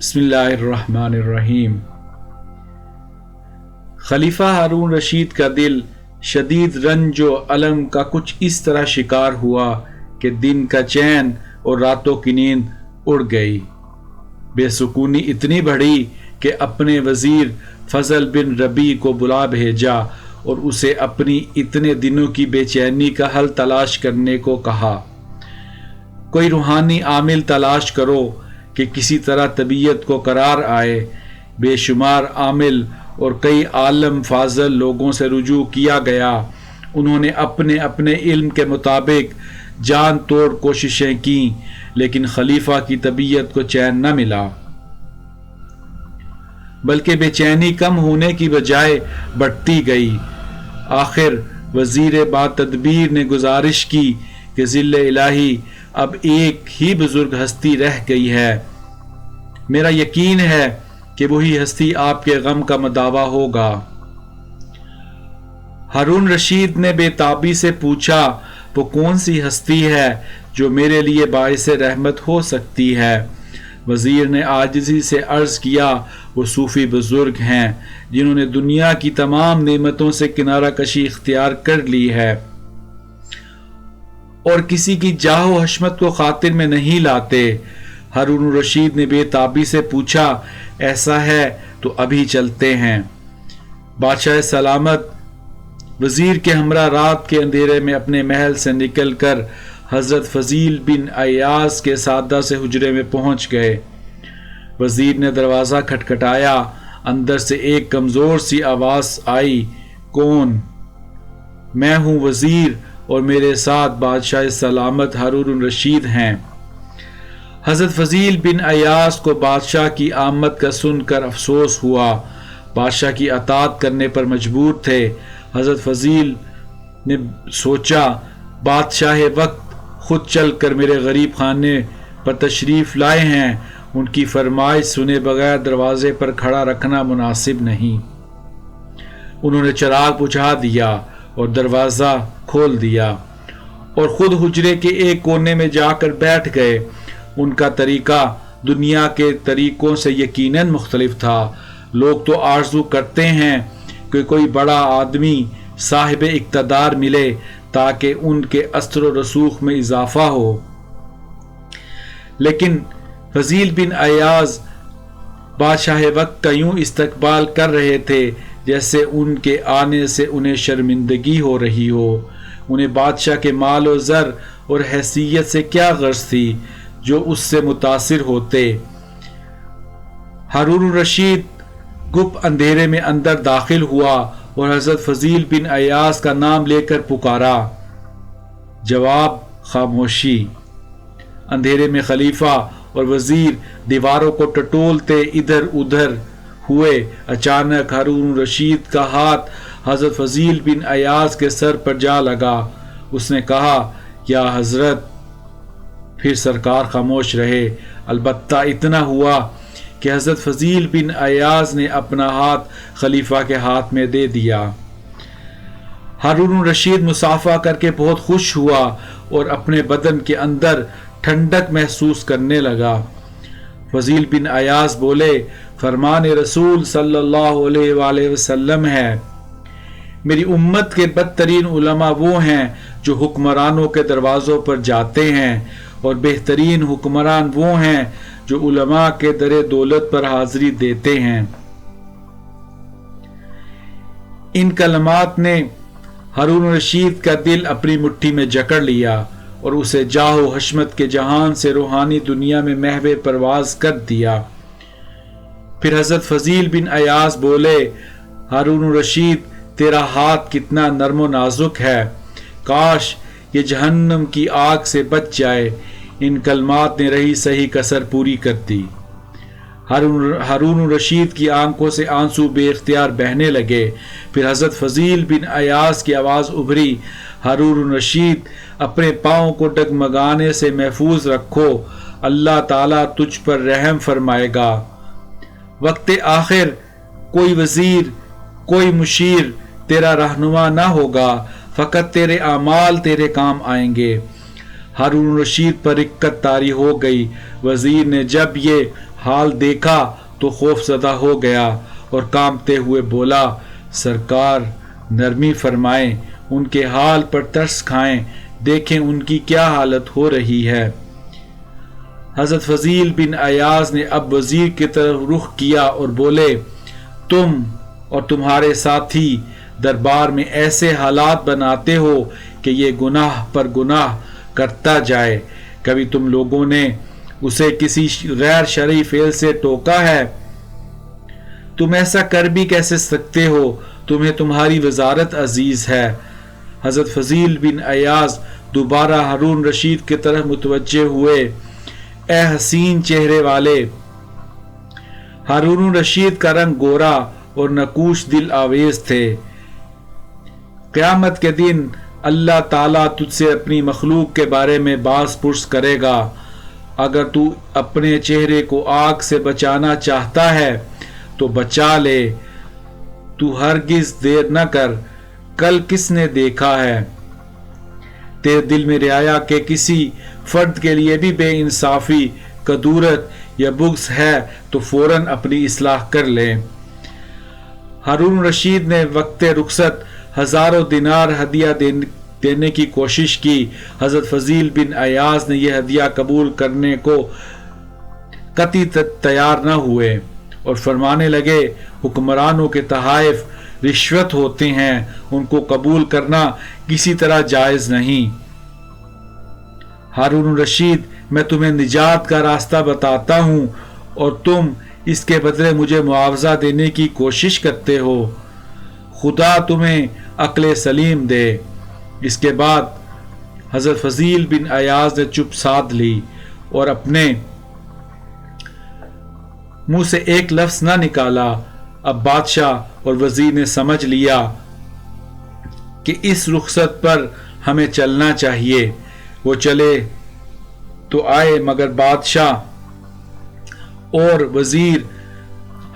बिस्मिल्लाहिर्रहमानिर्रहीम। खलीफा हारून रशीद का दिल शदीद रंज व अलम का कुछ इस तरह शिकार हुआ कि दिन का चैन और रातों की नींद उड़ गई। बेसुकूनी इतनी बढ़ी कि अपने वजीर फजल बिन रबी को बुला भेजा और उसे अपनी इतने दिनों की बेचैनी का हल तलाश करने को कहा। कोई रूहानी आमिल तलाश करो कि किसी तरह तबीयत को करार आए। बेशुमार आमिल और कई आलम फाजल लोगों से रुजू किया गया। उन्होंने अपने अपने इल्म के मुताबिक जान तोड़ कोशिशें की, लेकिन खलीफा की तबीयत को चैन न मिला, बल्कि बेचैनी कम होने की बजाय बढ़ती गई। आखिर वजीर बातदबीर ने गुजारिश की कि ज़िल्ले इलाही अब एक ही बुजुर्ग हस्ती रह गई है। मेरा यकीन है कि वही हस्ती आपके गम का मदावा होगा। हारून रशीद ने बेताबी से पूछा, वो कौन सी हस्ती है जो मेरे लिए बाइस रहमत हो सकती है? वजीर ने आजिज़ी से अर्ज किया, वो सूफी बुजुर्ग हैं जिन्होंने दुनिया की तमाम नेमतों से किनारा कशी इख्तियार कर ली है और किसी की जाहो हशमत को खातिर में नहीं लाते। हारून रशीद ने बेताबी से पूछा, ऐसा है तो अभी चलते हैं। बादशाह सलामत वजीर के हमरा रात के अंधेरे में अपने महल से निकलकर हजरत फजील बिन अयास के सादा से हुजरे में पहुंच गए। वजीर ने दरवाज़ा खटखटाया। अंदर से एक कमज़ोर सी आवाज़ आई, कौन? मैं हूँ वजीर और मेरे साथ बादशाह सलामत हारून रशीद हैं। हजरत फजील बिन अयास को बादशाह की आमद का सुनकर अफसोस हुआ। बादशाह की अताअत करने पर मजबूर थे। हजरत फजील ने सोचा, बादशाह वक्त खुद चल कर मेरे गरीब खाने पर तशरीफ़ लाए हैं, उनकी फरमाइश सुने बगैर दरवाजे पर खड़ा रखना मुनासिब नहीं। उन्होंने चिराग बुझा दिया और दरवाज़ा खोल दिया और खुद हुजरे के एक कोने में जाकर बैठ गए। उनका तरीका दुनिया के तरीकों से यकीनन मुख्तलिफ था। लोग तो आरज़ू करते हैं कि कोई बड़ा आदमी साहिब इक़्तिदार मिले ताकि उनके अस्र व रसूख में इजाफा हो, लेकिन फजील बिन अयाज बादशाह वक्त का यूं इस्तकबाल कर रहे थे जैसे उनके आने से उन्हें शर्मिंदगी हो रही हो। उन्हें बादशाह के माल और ज़र और हैसियत से क्या गर्ज थी जो उससे मुतासिर होते। हारून रशीद गुप अंधेरे में अंदर दाखिल हुआ और हजरत फजील बिन अयास का नाम लेकर पुकारा। जवाब खामोशी। अंधेरे में खलीफा और वजीर दीवारों को टटोलते इधर उधर हुए। अचानक हारून रशीद का हाथ हजरत फजील बिन अयास के सर पर जा लगा। उसने कहा, या हजरत। फिर सरकार खामोश रहे। अलबत्ता इतना हुआ कि हजरत फजील बिन अयास ने अपना हाथ खलीफा के हाथ में दे दिया। हारून रशीद मुसाफा करके बहुत खुश हुआ और अपने बदन के अंदर ठंडक महसूस करने लगा। फजील बिन अयास बोले, फरमान रसूल सल्लल्लाहु अलैहि वसल्लम है, मेरी उम्मत के बदतरीन उलमा वो हैं जो हुक्मरानों के दरवाज़ों पर जाते हैं और बेहतरीन हुक्मरान वो हैं जो उलमा के दरे दौलत पर हाजिरी देते हैं। इन कलमात ने हारून रशीद का दिल अपनी मुट्ठी में जकड़ लिया और उसे जाहो हशमत के जहान से रूहानी दुनिया में महवे परवाज कर दिया। फिर हजरत फजील बिन अयास बोले, हारून रशीद, तेरा हाथ कितना नर्म व नाजुक है, काश ये जहन्नम की आग से बच जाए। इन कलमात ने रही सही कसर पूरी कर दी। हारून रशीद की आंखों से आंसू बेख्तियार बहने लगे। फिर हजरत फजील बिन अयास की आवाज़ उभरी, हारून रशीद, अपने पाँव को डगमगाने से महफूज रखो, अल्लाह ताला तुझ पर रहम फरमाएगा। वक्त आखिर कोई वजीर, कोई मुशीर तेरा रहनुमा ना होगा, फ़कत तेरे आमाल तेरे काम आएंगे। हारून रशीद पर इक्कत तारी हो गई। वजीर ने जब ये حال دیکھا تو خوف زدہ ہو گیا اور کانپتے ہوئے بولا، سرکار نرمی فرمائیں، ان کے حال پر ترس کھائیں، دیکھیں ان کی کیا حالت ہو رہی ہے۔ حضرت فضیل بن عیاض نے اب وزیر کی طرف رخ کیا اور بولے، تم اور تمہارے ساتھی دربار میں ایسے حالات بناتے ہو کہ یہ گناہ پر گناہ کرتا جائے۔ کبھی تم لوگوں نے اسے کسی غیر شرعی فعل سے ٹوکا ہے؟ تم ایسا کر بھی کیسے سکتے ہو؟ تمہیں تمہاری وزارت عزیز ہے۔ حضرت فضیل بن عیاض دوبارہ ہارون رشید کی طرف متوجہ ہوئے۔ اے حسین چہرے والے! ہارون رشید کا رنگ گورا اور نقوش دل آویز تھے۔ قیامت کے دن اللہ تعالیٰ تجھ سے اپنی مخلوق کے بارے میں باز پرس کرے گا۔ اگر تو اپنے چہرے کو آگ سے بچانا چاہتا ہے تو بچا لے، تو ہرگز دیر نہ کر، کل کس نے دیکھا ہے تیرے دل میں رعایا کے کسی فرد کے لیے بھی بے انصافی، کدورت یا بغض ہے تو فوراً اپنی اصلاح کر لے۔ ہارون رشید نے وقت رخصت ہزاروں دینار ہدیہ دینے کی کوشش کی۔ حضرت فضیل بن عیاض نے یہ ہدیہ قبول کرنے کو قطعی تیار نہ ہوئے اور فرمانے لگے، حکمرانوں کے تحائف رشوت ہوتے ہیں، ان کو قبول کرنا کسی طرح جائز نہیں۔ ہارون رشید، میں تمہیں نجات کا راستہ بتاتا ہوں اور تم اس کے بدلے مجھے معاوضہ دینے کی کوشش کرتے ہو۔ خدا تمہیں عقل سلیم دے۔ اس کے بعد حضرت فضیل بن عیاض نے چپ سادھ لی اور اپنے منہ سے ایک لفظ نہ نکالا۔ اب بادشاہ اور وزیر نے سمجھ لیا کہ اس رخصت پر ہمیں چلنا چاہیے۔ وہ چلے تو آئے، مگر بادشاہ اور وزیر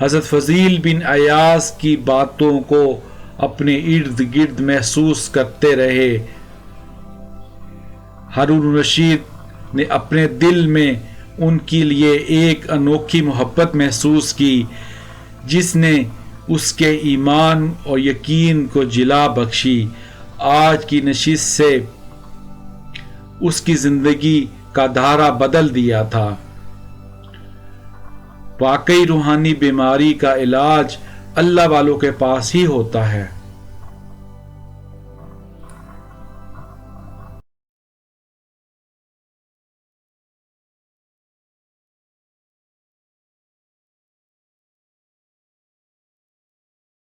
حضرت فضیل بن عیاض کی باتوں کو اپنے ارد گرد محسوس کرتے رہے۔ ہارون رشید نے اپنے دل میں ان کے لیے ایک انوکھی محبت محسوس کی جس نے اس کے ایمان اور یقین کو جلا بخشی۔ آج کی نشست سے اس کی زندگی کا دھارا بدل دیا تھا۔ واقعی روحانی بیماری کا علاج اللہ والوں کے پاس ہی ہوتا ہے۔